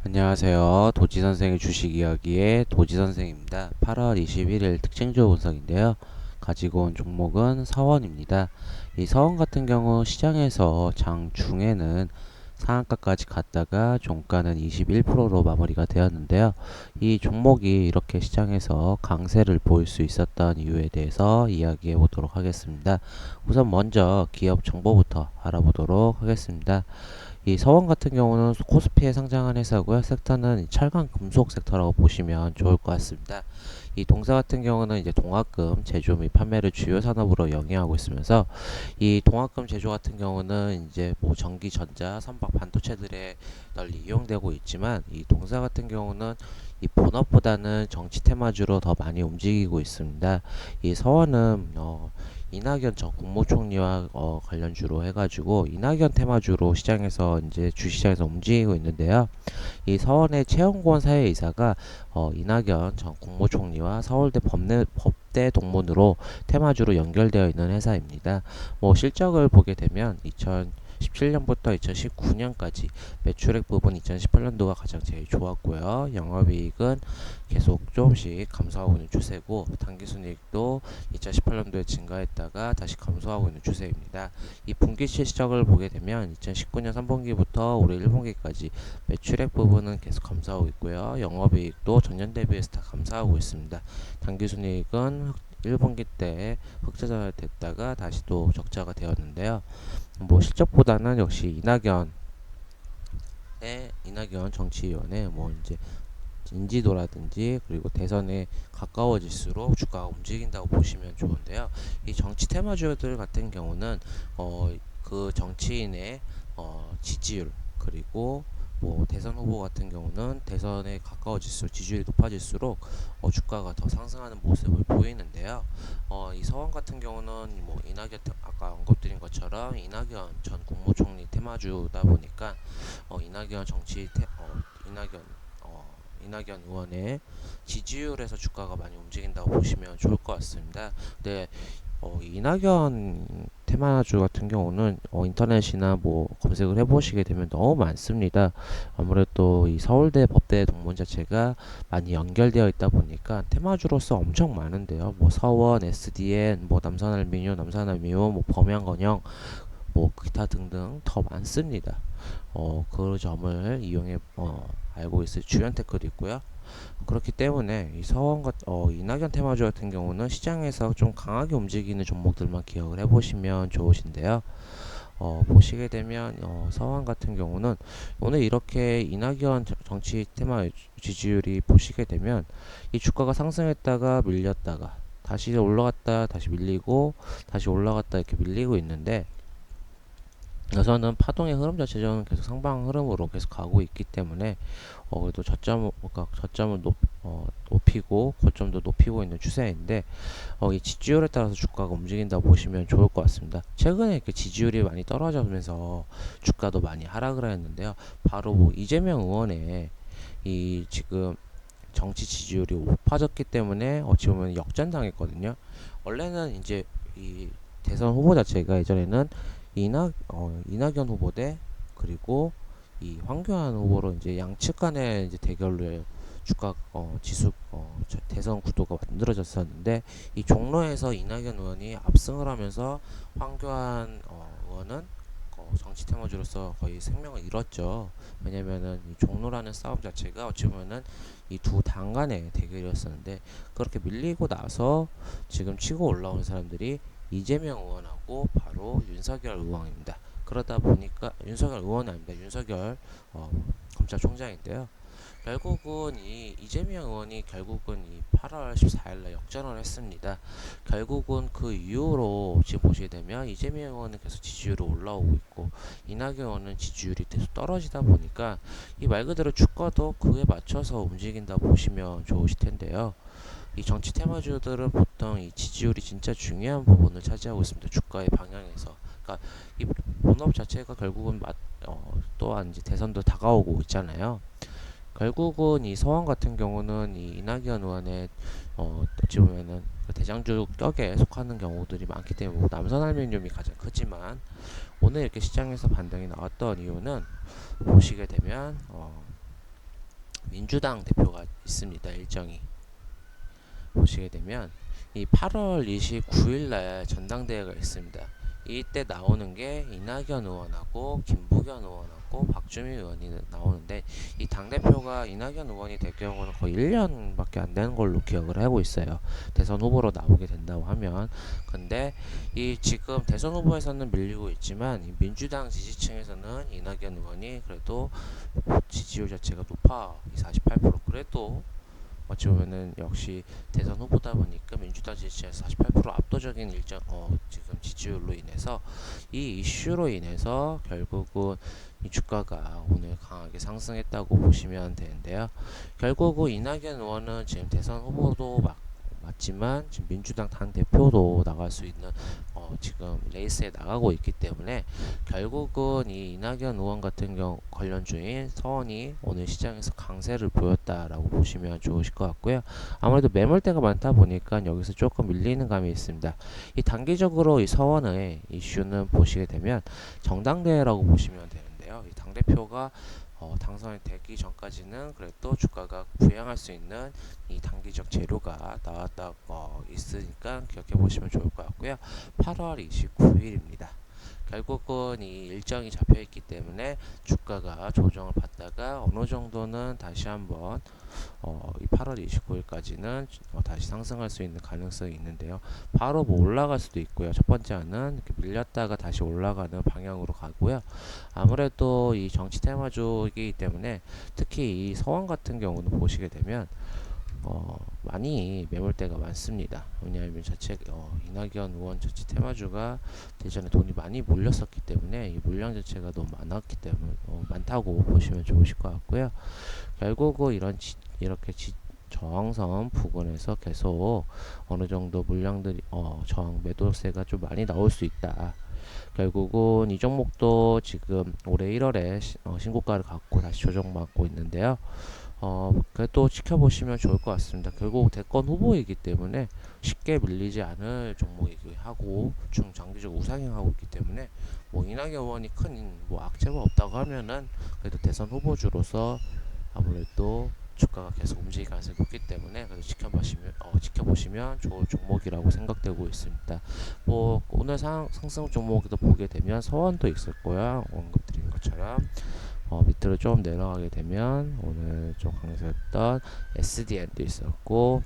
안녕하세요. 도지선생의 주식이야기의 도지선생입니다. 8월 21일 특징주 분석인데요. 가지고 온 종목은 서원입니다. 이 서원 같은 경우 시장에서 장중에는 상한가까지 갔다가 종가는 21%로 마무리가 되었는데요. 이 종목이 이렇게 시장에서 강세를 보일 수 있었던 이유에 대해서 이야기해 보도록 하겠습니다. 우선 먼저 기업 정보부터 알아보도록 하겠습니다. 이 서원 같은 경우는 코스피에 상장한 회사고요. 섹터는 철강 금속 섹터라고 보시면 좋을 것 같습니다. 이 동사 같은 경우는 이제 동학금 제조 및 판매를 주요 산업으로 영위하고 있으면서 이 동학금 제조 같은 경우는 이제 뭐 전기, 전자, 선박, 반도체들에 널리 이용되고 있지만 이 동사 같은 경우는 이 본업보다는 정치 테마주로 더 많이 움직이고 있습니다. 이 서원은 이낙연 전 국무총리와 관련주로 해가지고 이낙연 테마주로 시장에서 이제 주시장에서 움직이고 있는데요. 이 서원의 최영권 사회이사가 이낙연 전 국무총리와 서울대 법대 동문으로 테마주로 연결되어 있는 회사입니다. 뭐 실적을 보게 되면 2017년부터 2019년까지 매출액 부분 2018년도가 가장 제일 좋았고요. 영업이익은 계속 조금씩 감소하고 있는 추세고 당기순이익도 2018년도에 증가했다가 다시 감소하고 있는 추세입니다. 이 분기 실적을 보게 되면 2019년 3분기부터 올해 1분기까지 매출액 부분은 계속 감소하고 있고요. 영업이익도 전년 대비해서 다 감소하고 있습니다. 당기순이익은 1분기 때 흑자가 됐다가 다시 또 적자가 되었는데요. 뭐 실적보다는 역시 이낙연 정치위원회 뭐 이제 인지도라든지 그리고 대선에 가까워질수록 주가가 움직인다고 보시면 좋은데요. 이 정치 테마주들 같은 경우는 그 정치인의 지지율 그리고 뭐 대선 후보 같은 경우는 대선에 가까워질수록 지지율이 높아질수록 주가가 더 상승하는 모습을 보이는데요. 이 서원 같은 경우는 뭐 아까 언급드린 것처럼 이낙연 전 국무총리 테마주다 보니까 이낙연 정치 테, 이낙연 이낙연 의원의 지지율에서 주가가 많이 움직인다고 보시면 좋을 것 같습니다. 네, 이낙연 테마주 같은 경우는 인터넷이나 뭐 검색을 해보시게 되면 너무 많습니다. 아무래도 이 서울대 법대 동문 자체가 많이 연결되어 있다 보니까 테마주로서 엄청 많은데요. 뭐 서원, SDN, 뭐 남산알미늄, 뭐 범양건영, 뭐 기타 등등 더 많습니다. 그 점을 이용해 알고 있을 주연 태클이 있고요. 그렇기 때문에 이 이낙연 테마주 같은 경우는 시장에서 좀 강하게 움직이는 종목들만 기억을 해보시면 좋으신데요. 보시게 되면 서원 같은 경우는 오늘 이렇게 이낙연 정치 테마 지지율이 보시게 되면 이 주가가 상승했다가 밀렸다가 다시 올라갔다 다시 밀리고 다시 올라갔다 이렇게 밀리고 있는데 여기서는 파동의 흐름 자체는 계속 상방 흐름으로 계속 가고 있기 때문에 그래도 저점을 높이고 고점도 높이고 있는 추세인데 이 지지율에 따라서 주가가 움직인다 보시면 좋을 것 같습니다. 최근에 이렇게 지지율이 많이 떨어지면서 주가도 많이 하락을 했는데요. 바로 뭐 이재명 의원의 이 지금 정치 지지율이 높아졌기 때문에 어찌 보면 역전당했거든요. 원래는 이제 이 대선 후보 자체가 예전에는 이낙연 후보 대 그리고 이 황교안 후보로 이제 양측 간의 이제 대결로 주가 대선 구도가 만들어졌었는데 이 종로에서 이낙연 의원이 압승을 하면서 황교안 의원은 정치 테마주로서 거의 생명을 잃었죠. 왜냐면은 이 종로라는 싸움 자체가 어찌 보면은 이 두 당 간의 대결이었었는데 그렇게 밀리고 나서 지금 치고 올라온 사람들이 이재명 의원하고 바로 윤석열 의원입니다. 그러다 보니까 윤석열 의원은 아닙니다. 윤석열 검찰총장인데요. 결국은 이 이재명 의원이 결국은 이 8월 14일날 역전을 했습니다. 결국은 그 이후로 지금 보시게 되면 이재명 의원은 계속 지지율이 올라오고 있고 이낙연 의원은 지지율이 계속 떨어지다 보니까 이 말 그대로 주가도 그에 맞춰서 움직인다 보시면 좋으실 텐데요. 이 정치 테마주들은 보통 이 지지율이 진짜 중요한 부분을 차지하고 있습니다. 주가의 방향에서. 그러니까 이 본업 자체가 결국은 또한 이제 대선도 다가오고 있잖아요. 결국은 이 서원 같은 경우는 이 이낙연 의원의 어찌 보면은 그 대장주 격에 속하는 경우들이 많기 때문에 뭐 남선알미늄이 가장 크지만 오늘 이렇게 시장에서 반등이 나왔던 이유는 보시게 되면 민주당 대표가 있습니다. 일정이 보시게 되면 이 8월 29일 날 전당대회가 있습니다. 이때 나오는 게 이낙연 의원하고 김부겸 의원하고 박주민 의원이 나오는데, 이 당대표가 이낙연 의원이 될 경우는 거의 1년밖에 안 되는 걸로 기억을 하고 있어요. 대선 후보로 나오게 된다고 하면. 근데 이 지금 대선 후보에서는 밀리고 있지만 이 민주당 지지층에서는 이낙연 의원이 그래도 지지율 자체가 높아. 48%. 그래도 어찌 보면은 역시 대선 후보다 보니까 민주당 지지층에서 48% 압도적인 지금 지지율로 인해서 이 이슈로 인해서 결국은 이 주가가 오늘 강하게 상승했다고 보시면 되는데요. 결국은 이낙연 의원은 지금 대선 후보도 맞지만 지금 민주당 당 대표도 나갈 수 있는 지금 레이스에 나가고 있기 때문에 결국은 이 이낙연 의원 같은 경우 관련주인 서원이 오늘 시장에서 강세를 보였다라고 보시면 좋으실 것 같고요. 아무래도 매물대가 많다 보니까 여기서 조금 밀리는 감이 있습니다. 이 단기적으로 이 서원의 이슈는 보시게 되면 정당대회라고 보시면 되는데요. 이 당대표가 당선이 되기 전까지는 그래도 주가가 부양할 수 있는 이 단기적 재료가 나왔다 있으니까 기억해 보시면 좋을 것 같고요. 8월 29일입니다. 결국은 이 일정이 잡혀 있기 때문에 주가가 조정을 받다가 어느 정도는 다시 한번 이 8월 29일까지는 다시 상승할 수 있는 가능성이 있는데요. 바로 뭐 올라갈 수도 있고요. 첫 번째는 이렇게 밀렸다가 다시 올라가는 방향으로 가고요. 아무래도 이 정치 테마주이기 때문에 특히 이 서원 같은 경우는 보시게 되면 많이 매물대가 많습니다. 왜냐하면 이낙연 의원 자체 테마주가 대전에 돈이 많이 몰렸었기 때문에 이 물량 자체가 너무 많았기 때문에 많다고 보시면 좋으실 것 같고요. 결국은 이렇게 저항선 부근에서 계속 어느 정도 물량들이 저항 매도세가 좀 많이 나올 수 있다. 결국은 이 종목도 지금 올해 1월에 신고가를 갖고 다시 조정받고 있는데요. 그래도 지켜보시면 좋을 것 같습니다. 결국 대권 후보이기 때문에 쉽게 밀리지 않을 종목이기도 하고 중장기적 우상향하고 있기 때문에 뭐 이낙연 의원이 큰 뭐 악재가 없다고 하면은 그래도 대선 후보주로서 아무래도 주가가 계속 움직일 가능성이 높기 때문에 그래도 지켜보시면 좋을 종목이라고 생각되고 있습니다. 뭐 오늘 상승 종목도 보게 되면 서원도 있을 거야. 언급드린 것처럼 밑으로 좀 내려가게 되면 오늘 좀 강세였던 SDN도 있었고,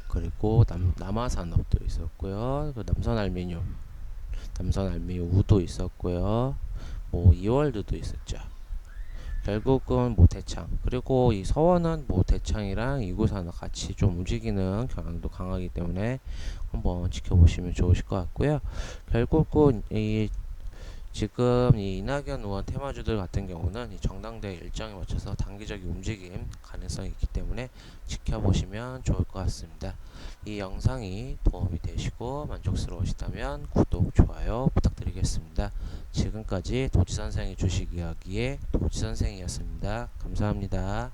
그리고 남아산업도 있었고요. 그 남선알미늄 우도 있었고요. 뭐 이월드도 있었죠. 결국은 뭐 대창, 그리고 이 서원은 뭐 대창이랑 이구산업 같이 좀 움직이는 경향도 강하기 때문에 한번 지켜보시면 좋으실 것 같고요. 결국은 지금 이 이낙연 의원 테마주들 같은 경우는 이 정당대 일정에 맞춰서 단기적인 움직임 가능성이 있기 때문에 지켜보시면 좋을 것 같습니다. 이 영상이 도움이 되시고 만족스러우시다면 구독, 좋아요 부탁드리겠습니다. 지금까지 도지선생의 주식 이야기의 도지선생이었습니다. 감사합니다.